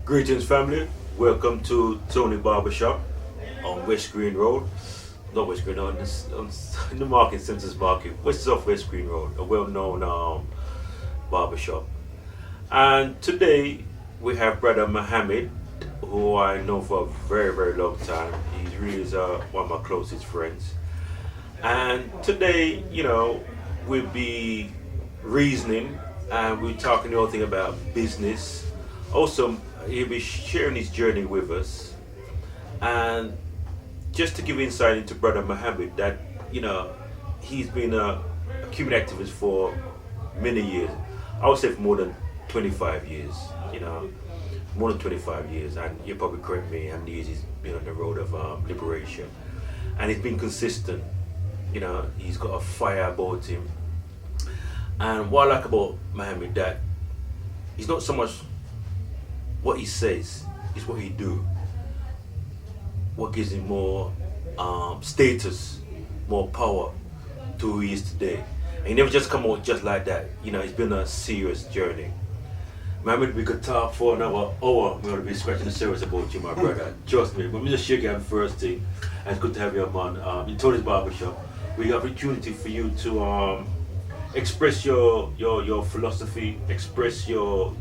Greetings, family. Welcome to Tony Barbershop on West Green Road. Not West Green, on the Market Centres Market, West of West Green Road, a well-known barbershop. And today we have brother Mohammed, who I know for a very, very long time. He really is one of my closest friends. And today, we'll be reasoning and we're talking the whole thing about business. Also, he'll be sharing his journey with us. And just to give insight into brother Mohammed, that he's been a community activist for many years. I would say for more than 25 years. More than 25 years, and you'll probably correct me. How many years he's been on the road of liberation, and he's been consistent. He's got a fire about him. And what I like about Mohammed, that he's not so much what he says, it's what he do. What gives him more status, more power to who he is today. And he never just come out just like that. It's been a serious journey. Mohammed, we could talk for another hour. We're going to be scratching the surface about you, my brother. Trust me. Let me just shake your hand first thing. And it's good to have you on in Tony's Barbershop. We have opportunity for you to express your philosophy, express your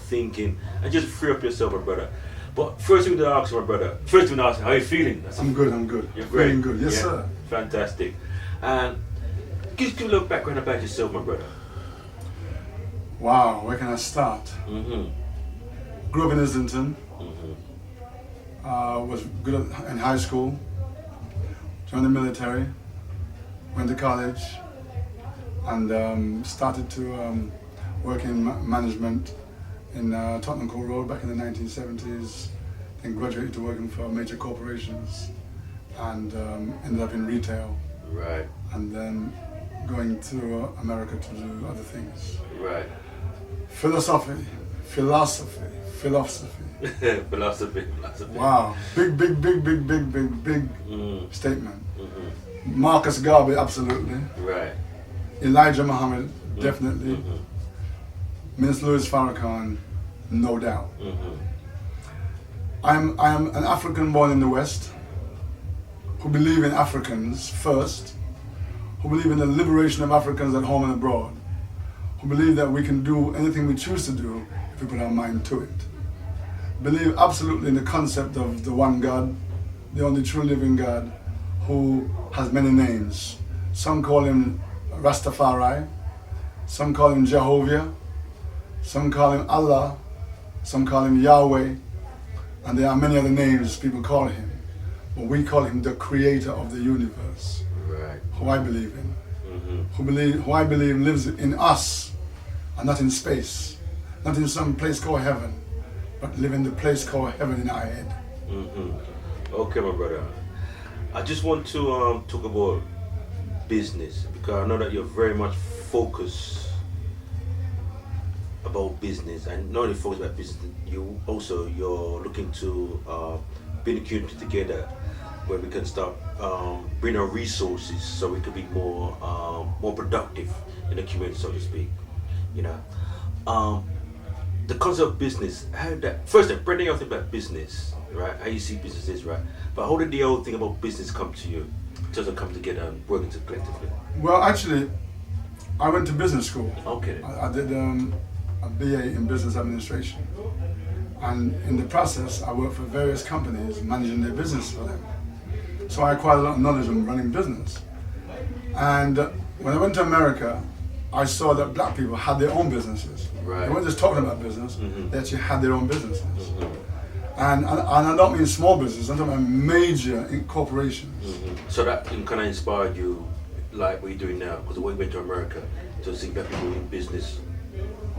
thinking, and just free up yourself, my brother. But first thing to ask, my brother. First thing to ask, how are you feeling? I'm good. You're great. Feeling good, yes, sir. Fantastic. And give a little background about yourself, my brother. Wow, where can I start? Grew up in Islington. Was good in high school. Joined the military. Went to college. And started to work in management in Tottenham Road back in the 1970s. Then graduated to working for major corporations and ended up in retail. Right. And then going to America to do other things. Right. Philosophy. Philosophy. Wow. Big statement. Marcus Garvey, absolutely. Right. Elijah Muhammad, definitely. Minister Louis Farrakhan, no doubt. I am an African born in the West, who believe in Africans first, who believe in the liberation of Africans at home and abroad, who believe that we can do anything we choose to do if we put our mind to it. Believe absolutely in the concept of the one God, the only true living God, who has many names. Some call him Rastafari, some call him Jehovah, some call him Allah, some call him Yahweh, and there are many other names people call him. But we call him the creator of the universe, right. Who I believe in. Who I believe lives in us and not in space, not in some place called heaven, but live in the place called heaven in our head. Okay, my brother. I just want to talk about business, because I know that you're very much focused about business, and not only focused about business, you're looking to bring the community together where we can start bring our resources so we can be more productive in the community, so to speak. The concept of business, bringing out about business, right? How you see business is, right? But how did the whole thing about business come to you? To come together and working collectively? Well, actually, I went to business school. Okay. I did a BA in business administration, and in the process, I worked for various companies managing their business for them. So I acquired a lot of knowledge on running business. And when I went to America, I saw that black people had their own businesses. Right. They weren't just talking about business; they actually had their own businesses. And I don't mean small business, I'm talking about major corporations. So that kind of inspired you, like what you're doing now, because when you went to America, to see black people in business.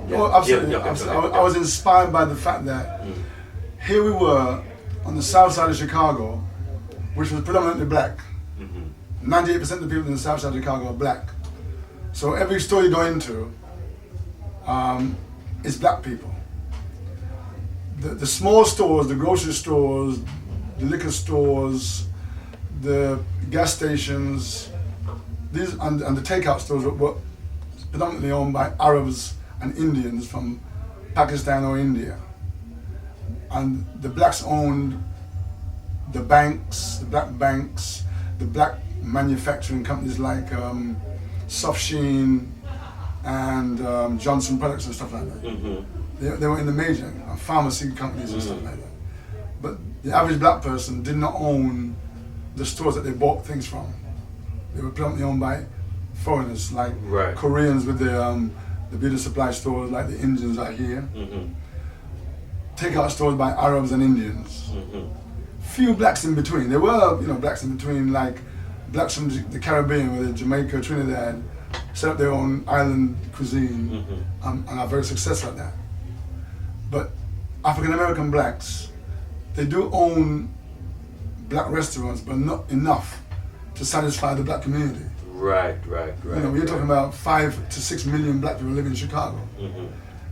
Yeah. Oh, absolutely. I was inspired by the fact that here we were on the south side of Chicago, which was predominantly black. 98% of the people in the south side of Chicago are black. So every store you go into is black people. The small stores, the grocery stores, the liquor stores, the gas stations, these and the takeout stores were predominantly owned by Arabs and Indians from Pakistan or India. and the blacks owned the banks, the black banks, the black manufacturing companies like Soft Sheen and Johnson Products and stuff like that. Mm-hmm. They were in the major pharmacy companies and stuff like that. But the average black person did not own the stores that they bought things from. They were predominantly owned by foreigners, like Right. Koreans with the beauty supply stores, like the Indians are here. Mm-hmm. Takeout stores by Arabs and Indians. Mm-hmm. Few blacks in between. There were, blacks in between, like blacks from the Caribbean, whether Jamaica, Trinidad, set up their own island cuisine, Mm-hmm. and are very successful at that. But African American blacks, they do own black restaurants, but not enough to satisfy the black community. Right. We're talking about 5 to 6 million black people living in Chicago, Mm-hmm.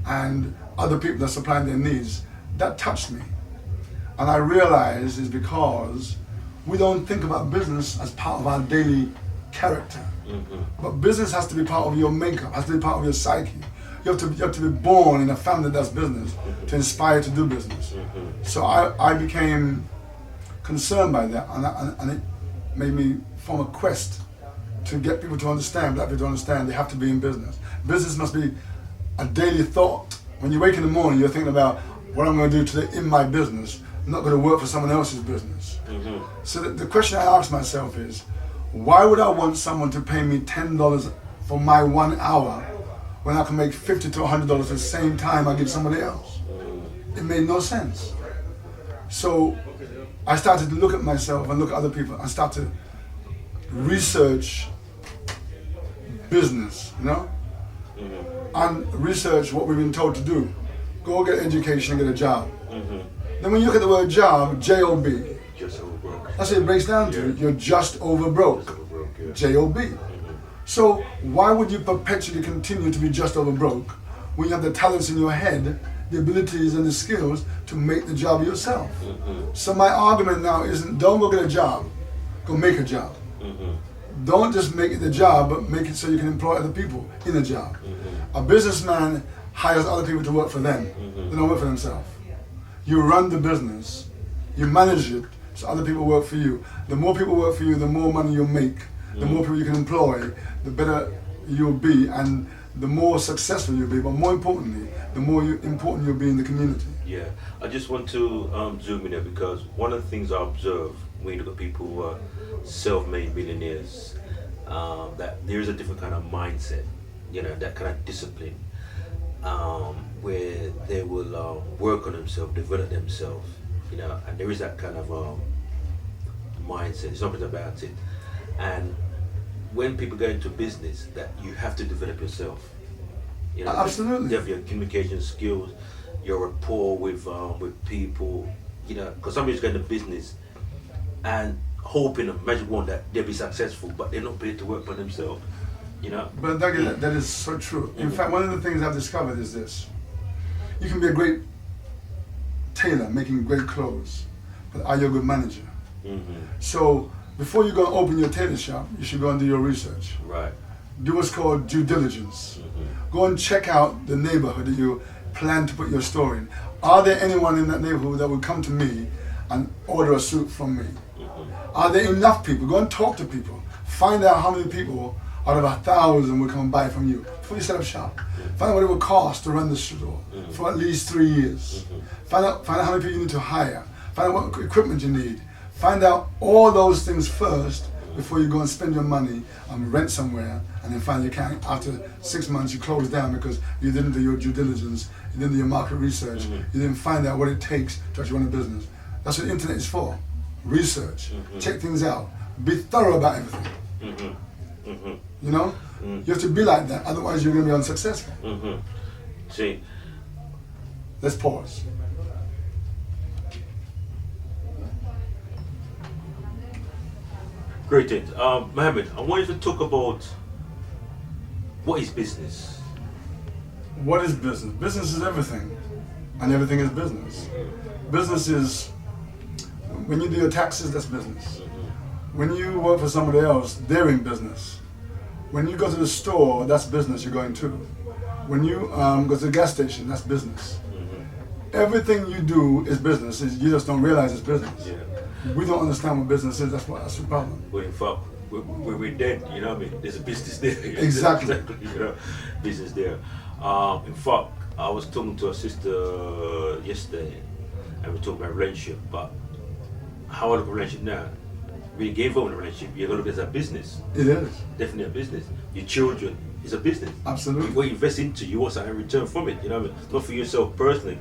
and other people that supply their needs. That touched me, and I realized it's because we don't think about business as part of our daily character. Mm-hmm. But business has to be part of your makeup, has to be part of your psyche. You have to be born in a family that does business to inspire to do business. Mm-hmm. So I became concerned by that, and it made me form a quest to get people to understand, black people to understand they have to be in business. Business must be a daily thought. When you wake in the morning, you're thinking about what I'm going to do today in my business. I'm not going to work for someone else's business. Mm-hmm. So the question I ask myself is, why would I want someone to pay me $10 for my 1 hour when I can make $50 to $100 the same time I give somebody else? It made no sense. So I started to look at myself and look at other people and start to research business, and research what we've been told to do. Go get education, get a job. Mm-hmm. Then when you look at the word job, J-O-B, Just over broke. that's what it breaks down to. Yeah. You're just over broke. Just over broke, yeah. J-O-B. So why would you perpetually continue to be just over broke when you have the talents in your head, the abilities and the skills to make the job yourself? Mm-hmm. So my argument now isn't don't go get a job, go make a job. Mm-hmm. Don't just make it the job, but make it so you can employ other people in a job. Mm-hmm. A businessman hires other people to work for them. They don't work for themselves. You run the business, you manage it, so other people work for you. The more people work for you, the more money you'll make. The more people you can employ, the better you'll be, and the more successful you'll be. But more importantly, the more important you'll be in the community. Yeah, I just want to zoom in there because one of the things I observe when you look at people who are self-made millionaires, that there is a different kind of mindset, that kind of discipline, where they will work on themselves, develop themselves, and there is that kind of mindset. There's something about it, and when people go into business, that you have to develop yourself. Absolutely. Develop your communication skills, your rapport with people. Because somebody's going to business and hoping and magic one that they'll be successful, but they're not prepared to work for themselves. But that is so true. In fact, one of the things I've discovered is this. You can be a great tailor, making great clothes, but are you a good manager? Mm-hmm. So before you go and open your tailor shop, you should go and do your research. Right. Do what's called due diligence. Mm-hmm. Go and check out the neighborhood that you plan to put your store in. Are there anyone in that neighborhood that would come to me and order a suit from me? Mm-hmm. Are there enough people? Go and talk to people. Find out how many people out of 1,000 will come and buy from you before you set up shop. Find out what it will cost to run the store for at least 3 years. Find out how many people you need to hire. Find out what equipment you need. Find out all those things first before you go and spend your money and rent somewhere, and then finally you can't. After 6 months, you close down because you didn't do your due diligence, you didn't do your market research, you didn't find out what it takes to actually run a business. That's what the internet is for. Research, check things out, be thorough about everything. You have to be like that, otherwise you're going to be unsuccessful. See, let's pause. Great things. Mohammed, I wanted to talk about what is business. What is business? Business is everything, and everything is business. Business is, when you do your taxes, that's business. When you work for somebody else, they're in business. When you go to the store, that's business you're going to. When you go to the gas station, that's business. Everything you do is business. You just don't realize it's business. Yeah. We don't understand what business is. That's the problem. But in fact, we're dead. You know what I mean? There's a business there. Exactly. You know, business there. In fact, I was talking to a sister yesterday, and we're talking about relationship. But how I look at relationship now, when you gave up in a relationship, you're going to look at it as a business. It is. Definitely a business. Your children is a business. Absolutely. What you invest into, you want something in return from it. You know what I mean? Not for yourself personally,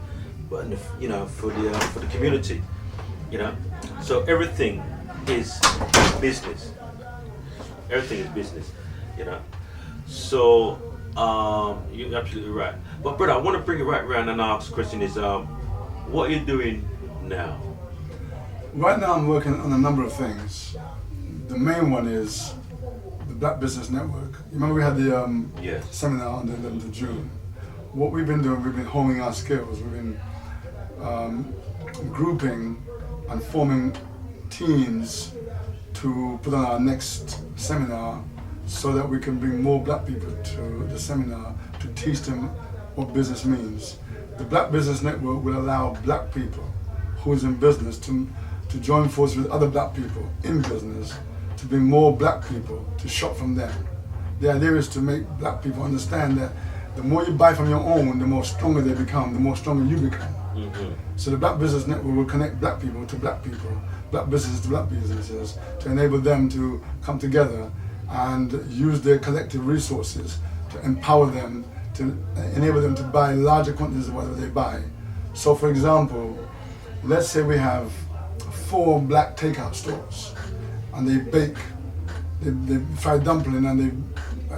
but you know, for the community. You know, so everything is business. Everything is business. You know, so you're absolutely right. But brother, I want to bring it right around and ask the question is, what are you doing now? Right now I'm working on a number of things. The main one is the Black Business Network. You remember we had the Yes. seminar on the 11th of June. What we've been doing, we've been honing our skills. We've been grouping and forming teams to put on our next seminar so that we can bring more black people to the seminar to teach them what business means. The Black Business Network will allow black people who is in business to join forces with other black people in business to bring more black people to shop from them. The idea is to make black people understand that the more you buy from your own, the more stronger they become, the more stronger you become. Mm-hmm. So the Black Business Network will connect black people to black people, black businesses to black businesses, to enable them to come together and use their collective resources to empower them, to enable them to buy larger quantities of whatever they buy. So for example, let's say we have 4 black takeout stores and they bake, they fry dumpling and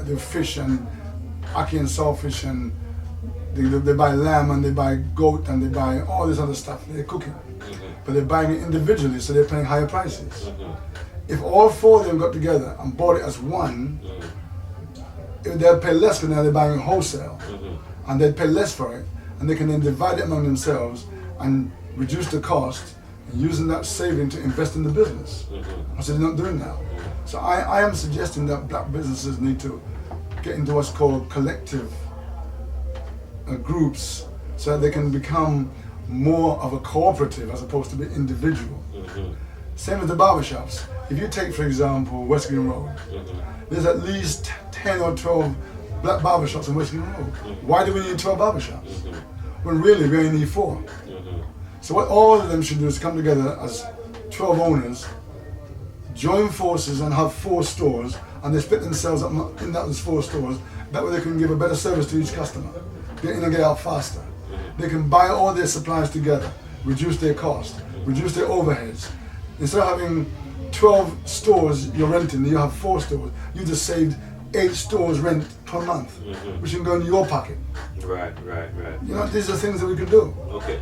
they fish and ackee and saltfish and they buy lamb and they buy goat and they buy all this other stuff. They're cooking, but they're buying it individually, so they're paying higher prices. If all 4 of them got together and bought it as one, they'll pay less because now they're buying wholesale, and they'd pay less for it, and they can then divide it among themselves and reduce the cost, and using that saving to invest in the business. So they're not doing that. So I am suggesting that black businesses need to get into what's called collective groups, so that they can become more of a cooperative as opposed to be individual. Same with the barbershops. If you take, for example, West Green Road, there's at least 10 or 12 black barbershops on West Green Road. Why do we need 12 barbershops? When really we only need 4. So what all of them should do is come together as 12 owners, join forces and have 4 stores, and they split themselves up in those 4 stores. That way they can give a better service to each customer, get in and get out faster. They can buy all their supplies together, reduce their cost, reduce their overheads. Instead of having 12 stores you're renting, you have 4 stores. You just saved 8 stores rent per month, which can go in your pocket. Right. You know, these are things that we can do. Okay.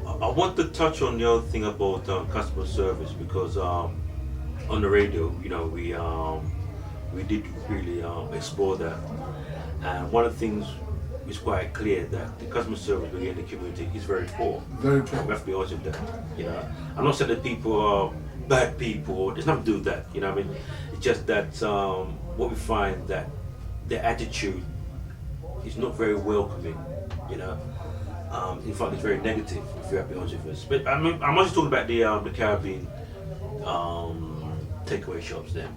I want to touch on the other thing about customer service, because on the radio, you know, we did really explore that, and one of the things is quite clear that the customer service within the community is very poor. Very poor. We have to be honest with that. You know, I'm not saying that people are bad people. There's nothing to do with that. You know what I mean? It's just that what we find that their attitude is not very welcoming. You know. In fact, it's very negative, if you have to be honest with us. But I mean, I'm not just talking about the Caribbean takeaway shops there,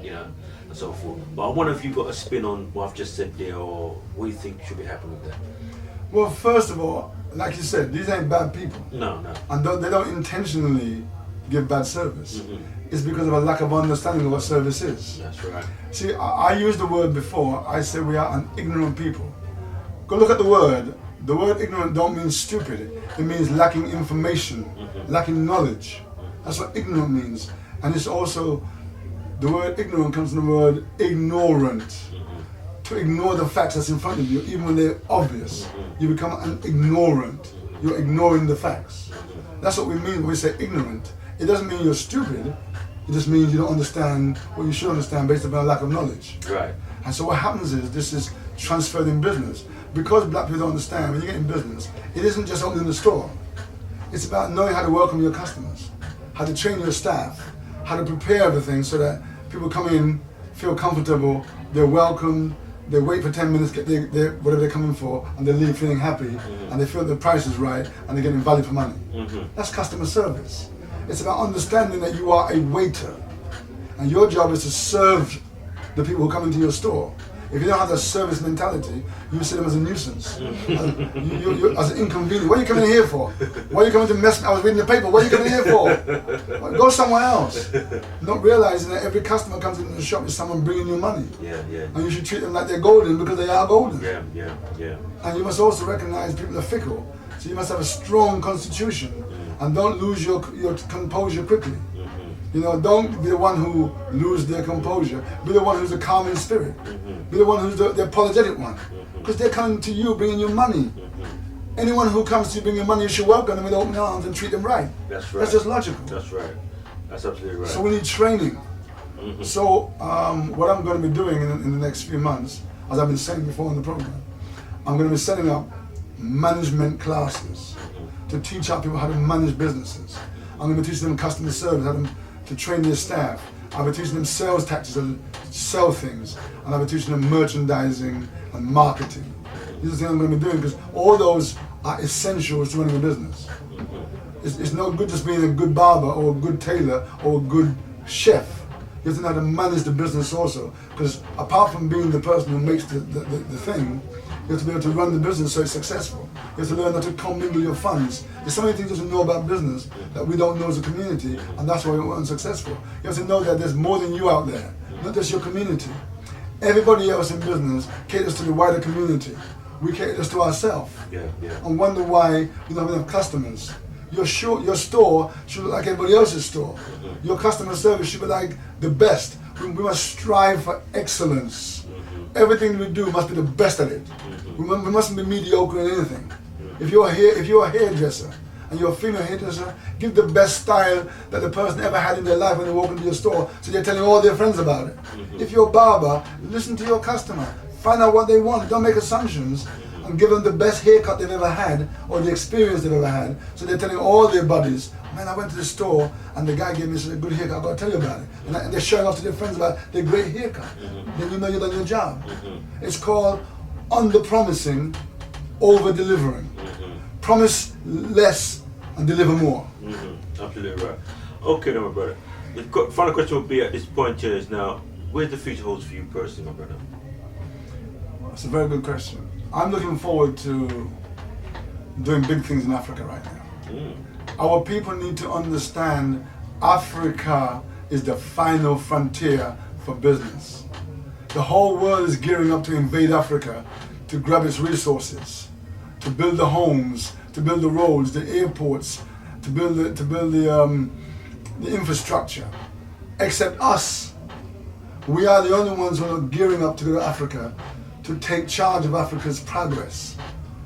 you know, and so forth. But I wonder if you've got a spin on what I've just said there, or what do you think should be happening with that? Well, first of all, like you said, these ain't bad people. No. And they don't intentionally give bad service. It's because of a lack of understanding of what service is. That's right. See, I used the word before. I said we are an ignorant people. Go look at the word. The word ignorant don't mean stupid. It means lacking information, lacking knowledge. That's what ignorant means. And it's also, the word ignorant comes from the word ignorant. To ignore the facts that's in front of you, even when they're obvious. You become an ignorant. You're ignoring the facts. That's what we mean when we say ignorant. It doesn't mean you're stupid. It just means you don't understand what you should understand based upon a lack of knowledge. Right. And so what happens is, this is transferred in business. Because black people don't understand, when you get in business, it isn't just opening the store. It's about knowing how to welcome your customers, how to train your staff, how to prepare everything so that people come in, feel comfortable, they're welcomed, they wait for 10 minutes, get whatever they're coming for, and they leave feeling happy, and they feel the price is right, and they're getting value for money. That's customer service. It's about understanding that you are a waiter, and your job is to serve the people who come into your store. If you don't have that service mentality, you see them as a nuisance, as an inconvenience. What are you coming here for? Why are you coming to mess? I was reading the paper. What are you coming here for? Well, go somewhere else. Not realizing that every customer comes into the shop is someone bringing you money. And you should treat them like they're golden because they are golden. And you must also recognize people are fickle. So you must have a strong constitution and don't lose your composure quickly. Don't be the one who lose their composure. Be the one who's a calming spirit. Be the one who's the apologetic one. Because they're coming to you bringing you money. Anyone who comes to you bringing money, you should welcome them with open arms and treat them right. That's right. That's just logical. That's right. That's absolutely right. So we need training. So what I'm going to be doing in the next few months, as I've been saying before in the program, I'm going to be setting up management classes to teach our people how to manage businesses. I'm going to be teaching them customer service, how to train their staff. I'll be teaching them sales tactics and sell things, and I'll be teaching them merchandising and marketing. These are the things I'm going to be doing because all those are essentials to running a business. It's no good just being a good barber or a good tailor or a good chef. You have to know how to manage the business also, because apart from being the person who makes the thing, you have to be able to run the business so it's successful. You have to learn how to commingle your funds. There's so many things you have to know about business that we don't know as a community, and that's why we're unsuccessful. You have to know that there's more than you out there, not just your community. Everybody else in business caters to the wider community. We cater just to ourselves. And wonder why we don't have enough customers. Your store should look like everybody else's store. Your customer service should be like the best. We must strive for excellence. Everything we do must be the best at it. We mustn't be mediocre in anything. If you're a hairdresser and you're a female hairdresser, give the best style that the person ever had in their life when they walk into your store, so they're telling all their friends about it. If you're a barber, listen to your customer. Find out what they want. Don't make assumptions. And give them the best haircut they've ever had or the experience they've ever had. So they're telling all their buddies, man, I went to the store and the guy gave me a good haircut, I've got to tell you about it. And they're showing off to their friends about their great haircut. Then you know you've done your job. It's called under-promising, over-delivering. Promise less and deliver more. Absolutely right. Okay then, my brother. The final question would be at this point here is now, where's the future holds for you personally, my brother? That's a very good question. I'm looking forward to doing big things in Africa right now. Our people need to understand Africa is the final frontier for business. The whole world is gearing up to invade Africa to grab its resources, to build the homes, to build the roads, the airports, to build the infrastructure. Except us. We are the only ones who are gearing up to go to Africa to take charge of Africa's progress.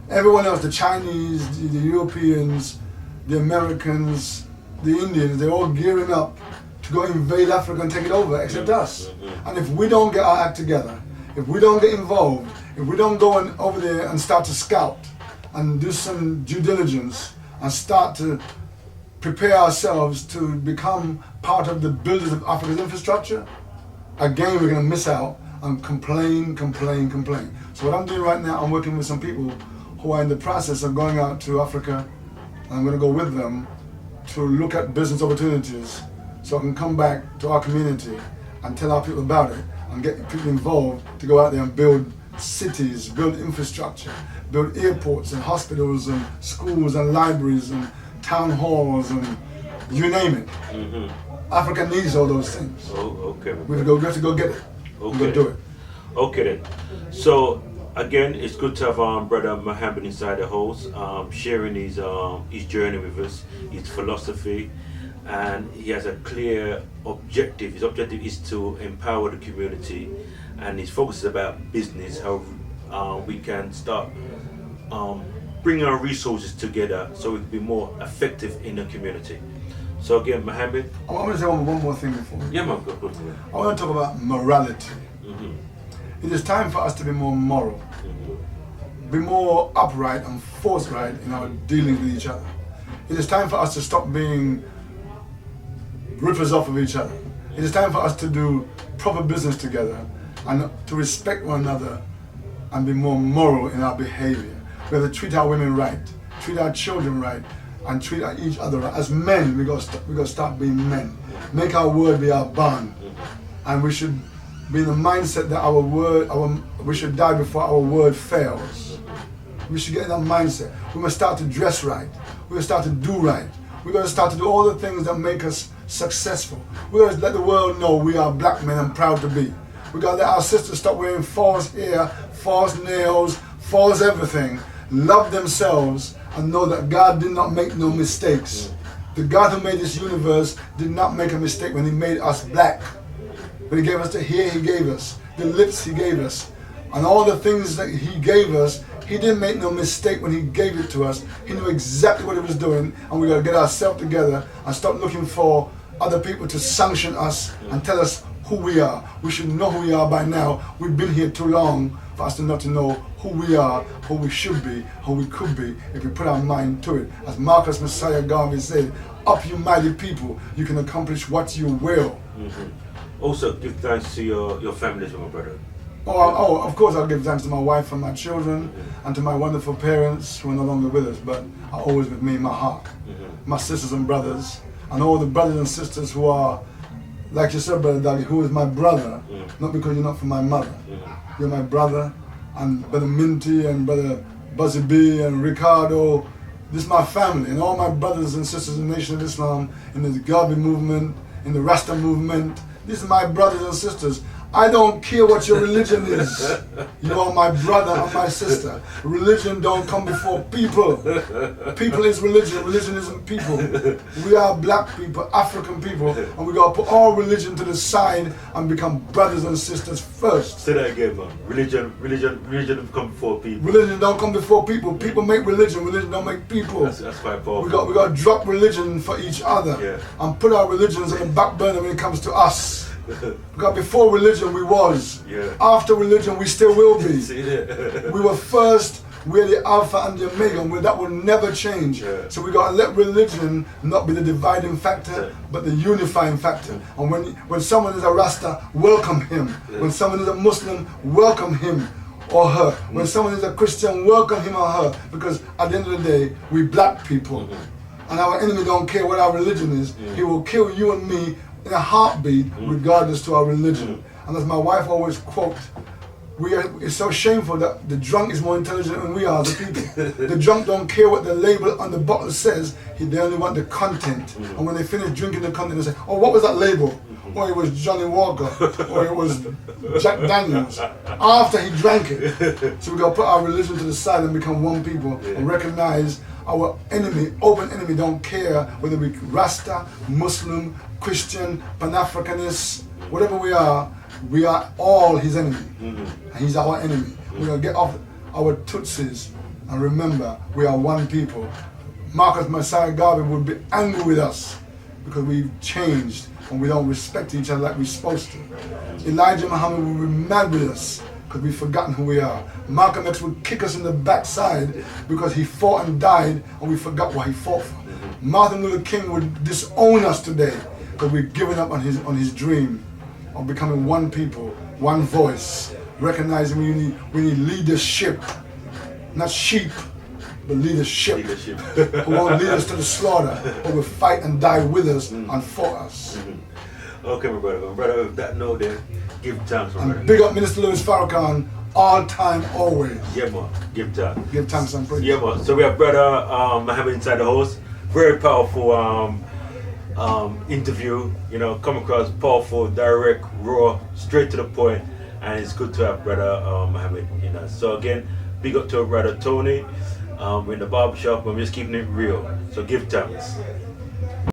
Everyone else, the Chinese, the Europeans, the Americans, the Indians, they're all gearing up to go invade Africa and take it over, except us. And if we don't get our act together, if we don't get involved, if we don't go over there and start to scout and do some due diligence and start to prepare ourselves to become part of the builders of Africa's infrastructure, again we're going to miss out and complain. So what I'm doing right now, I'm working with some people who are in the process of going out to Africa, and I'm going to go with them to look at business opportunities so I can come back to our community and tell our people about it and get people involved to go out there and build cities, build infrastructure, build airports and hospitals and schools and libraries and town halls and you name it. Africa needs all those things. Okay. We have to go get it. Okay. We'll do it. Okay then. So again, it's good to have brother Mohammed inside the house, sharing his journey with us, his philosophy, and he has a clear objective. His objective is to empower the community, and his focus is about business, how we can start bringing our resources together so we can be more effective in the community. So again, Mohammed. I want to say one more thing before. Yeah, man. Go. I want to talk about morality. It is time for us to be more moral, be more upright and forthright in our dealings with each other. It is time for us to stop being rippers off of each other. It is time for us to do proper business together and to respect one another and be more moral in our behavior. We have to treat our women right, treat our children right, and treat each other right. As men, we got to start being men. Make our word be our bond, and we should be in the mindset that we should die before our word fails. We should get in that mindset. We must start to dress right. We must start to do right. We're going to start to do all the things that make us successful. We're going to let the world know we are black men and proud to be. We're going to let our sisters stop wearing false hair, false nails, false everything. Love themselves and know that God did not make no mistakes. The God who made this universe did not make a mistake when He made us black. When He gave us the hair He gave us, the lips He gave us, and all the things that He gave us, He didn't make no mistake when He gave it to us. He knew exactly what He was doing, and we got to get ourselves together and stop looking for other people to sanction us and tell us who we are. We should know who we are by now. We've been here too long for us to not to know who we are, who we should be, who we could be, if we put our mind to it. As Marcus Messiah Garvey said, up you mighty people, you can accomplish what you will. Also, give thanks to your families, my brother. Oh, of course I'll give thanks to my wife and my children and to my wonderful parents who are no longer with us, but are always with me in my heart. My sisters and brothers, and all the brothers and sisters who are, like you said, Brother Dougie, who is my brother, not because you're not from my mother. You're my brother, and Brother Minty and Brother Buzzy B and Ricardo. This is my family, and all my brothers and sisters in the Nation of Islam, in the Garvey movement, in the Rasta movement. These are my brothers and sisters. I don't care what your religion is. You are my brother and my sister. Religion don't come before people. People is religion. Religion isn't people. We are black people, African people, and we gotta put all religion to the side and become brothers and sisters first. Say that again, man. Religion don't come before people. Religion don't come before people. People make religion. Religion don't make people. That's quite powerful. We got to drop religion for each other and put our religions on the back burner when it comes to us. Because before religion we was. After religion we still will be. We were first, we're the Alpha and the Omega, and that will never change. So we got to let religion not be the dividing factor, but the unifying factor. And when someone is a Rasta, welcome him. When someone is a Muslim, welcome him or her. When someone is a Christian, welcome him or her. Because at the end of the day, we black people. And our enemy don't care what our religion is. He will kill you and me in a heartbeat, regardless to our religion. And as my wife always quotes, it's so shameful that the drunk is more intelligent than we are, the people. The drunk don't care what the label on the bottle says, they only want the content. And when they finish drinking the content, they say, oh, what was that label? Or it was Johnny Walker, or it was Jack Daniels, after he drank it. So we got to put our religion to the side and become one people and recognize our enemy, open enemy, don't care whether we Rasta, Muslim, Christian, Pan-Africanist, whatever we are all his enemy. And he's our enemy. We're going to get off our tootsies and remember we are one people. Marcus Messiah Garvey would be angry with us because we've changed and we don't respect each other like we're supposed to. Elijah Muhammad would be mad with us because we've forgotten who we are. Malcolm X would kick us in the backside because he fought and died and we forgot what he fought for. Martin Luther King would disown us today because we've given up on his dream of becoming one people, one voice, recognizing we need leadership, not sheep, but leadership. Who won't lead us to the slaughter, but will fight and die with us and for us. Okay, my brother. With that note then, give thanks, my brother. And big up Minister Louis Farrakhan, all time, always. Yeah, man. Give thanks. Give thanks and praise. Yeah, man. So we have brother Mohammed inside the house. Very powerful interview. You know, come across powerful, direct, raw, straight to the point, and it's good to have brother Mohammed in us. So again, big up to brother Tony. We're in the barbershop and we're just keeping it real. So give thanks.